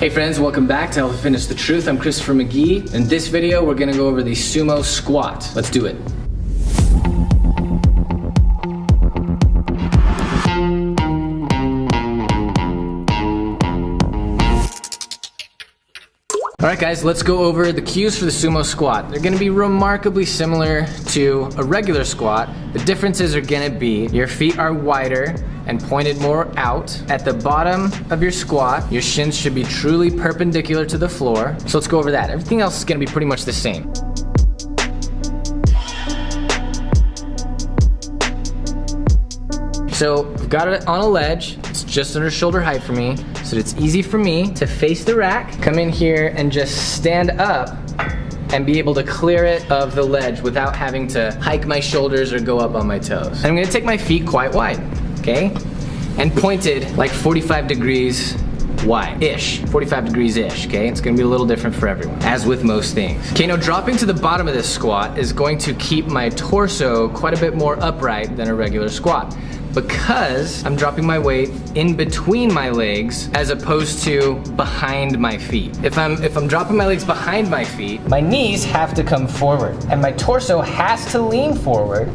Hey friends, welcome back to Help Finish the Truth. I'm Christopher McGee. In this video, we're gonna go over the sumo squat. Let's do it. Alright guys, let's go over the cues for the sumo squat. They're gonna be remarkably similar to a regular squat. The differences are gonna be your feet are wider and pointed more out. At the bottom of your squat, your shins should be truly perpendicular to the floor. So let's go over that. Everything else is gonna be pretty much the same. So I've got it on a ledge. It's just under shoulder height for me, so it's easy for me to face the rack, come in here and just stand up and be able to clear it of the ledge without having to hike my shoulders or go up on my toes. And I'm gonna take my feet quite wide, okay? And pointed like 45 degrees wide-ish, 45 degrees-ish, okay? It's gonna be a little different for everyone, as with most things. Okay, now dropping to the bottom of this squat is going to keep my torso quite a bit more upright than a regular squat, because I'm dropping my weight in between my legs as opposed to behind my feet. If I'm dropping my legs behind my feet, my knees have to come forward and my torso has to lean forward,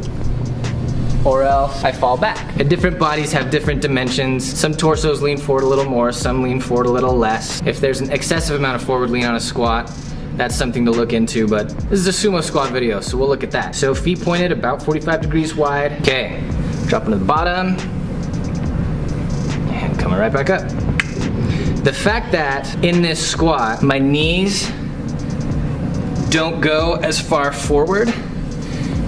or else I fall back. And different bodies have different dimensions. Some torsos lean forward a little more, some lean forward a little less. If there's an excessive amount of forward lean on a squat, that's something to look into, but this is a sumo squat video, so we'll look at that. So feet pointed about 45 degrees wide. Okay, dropping to the bottom, and coming right back up. The fact that in this squat, my knees don't go as far forward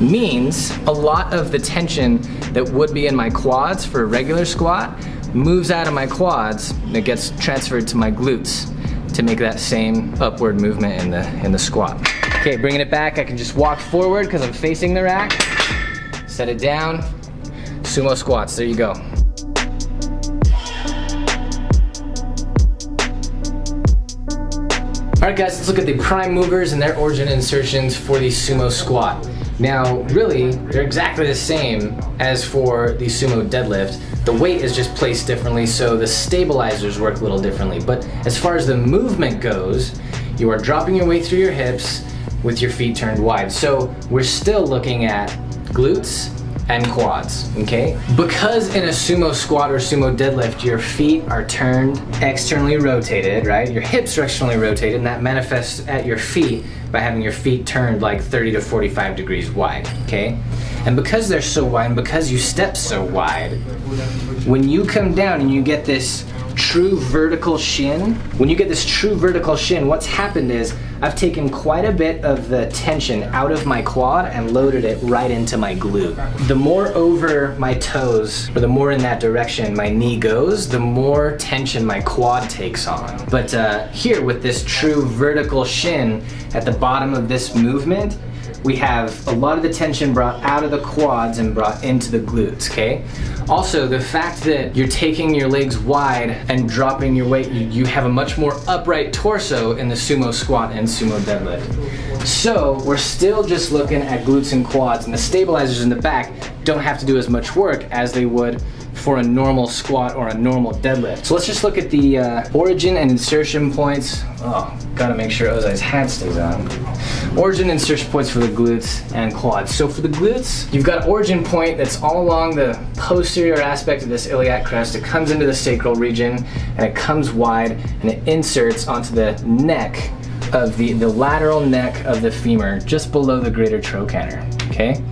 means a lot of the tension that would be in my quads for a regular squat moves out of my quads and it gets transferred to my glutes to make that same upward movement in the squat. Okay, bringing it back, I can just walk forward because I'm facing the rack, set it down, sumo squats, there you go. Alright guys, let's look at the prime movers and their origin insertions for the sumo squat. Now, really, they're exactly the same as for the sumo deadlift. The weight is just placed differently, so the stabilizers work a little differently. But as far as the movement goes, you are dropping your weight through your hips with your feet turned wide. So we're still looking at glutes and quads, okay? Because in a sumo squat or sumo deadlift, your feet are turned externally rotated, right? Your hips are externally rotated, and that manifests at your feet by having your feet turned like 30 to 45 degrees wide, okay? And because they're so wide, and because you step so wide, when you come down and you get this true vertical shin, what's happened is I've taken quite a bit of the tension out of my quad and loaded it right into my glute. The more over my toes, or the more in that direction my knee goes, the more tension my quad takes on. But here with this true vertical shin at the bottom of this movement, we have a lot of the tension brought out of the quads and brought into the glutes, okay? Also, the fact that you're taking your legs wide and dropping your weight, you have a much more upright torso in the sumo squat and sumo deadlift. So we're still just looking at glutes and quads, and the stabilizers in the back don't have to do as much work as they would for a normal squat or a normal deadlift. So let's just look at the origin and insertion points. Oh, gotta make sure Ozai's hat stays on. Origin and insertion points for the glutes and quads. So for the glutes, you've got an origin point that's all along the posterior aspect of this iliac crest. It comes into the sacral region and it comes wide and it inserts onto the neck of the lateral neck of the femur, just below the greater trochanter, okay?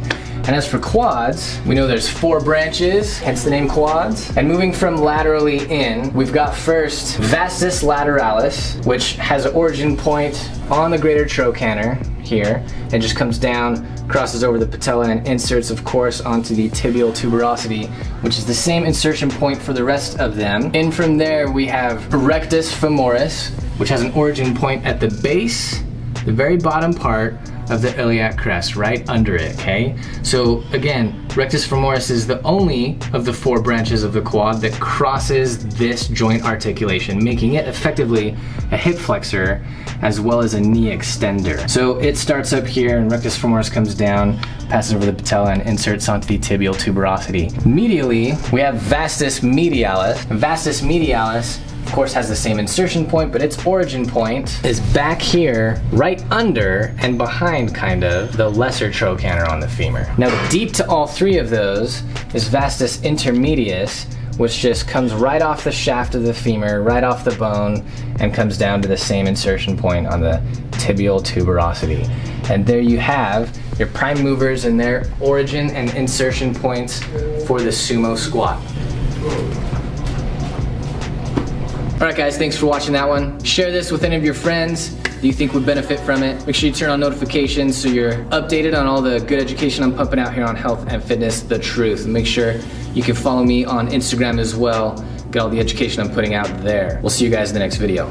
And as for quads, we know there's 4 branches, hence the name quads. And moving from laterally in, we've got first vastus lateralis, which has an origin point on the greater trochanter here. It just comes down, crosses over the patella, and inserts, of course, onto the tibial tuberosity, which is the same insertion point for the rest of them. In from there, we have rectus femoris, which has an origin point at the base, the very bottom part of the iliac crest, right under it, okay? So again, rectus femoris is the only of the 4 branches of the quad that crosses this joint articulation, making it effectively a hip flexor as well as a knee extender. So it starts up here and rectus femoris comes down, passes over the patella and inserts onto the tibial tuberosity. Medially, we have vastus medialis. Vastus medialis of course has the same insertion point, but its origin point is back here, right under and behind kind of the lesser trochanter on the femur. Now deep to all three of those is vastus intermedius, which just comes right off the shaft of the femur, right off the bone, and comes down to the same insertion point on the tibial tuberosity. And there you have your prime movers and their origin and insertion points for the sumo squat. Alright guys, thanks for watching that one. Share this with any of your friends that you think would benefit from it. Make sure you turn on notifications so you're updated on all the good education I'm pumping out here on health and fitness, the truth. And make sure you can follow me on Instagram as well. Get all the education I'm putting out there. We'll see you guys in the next video.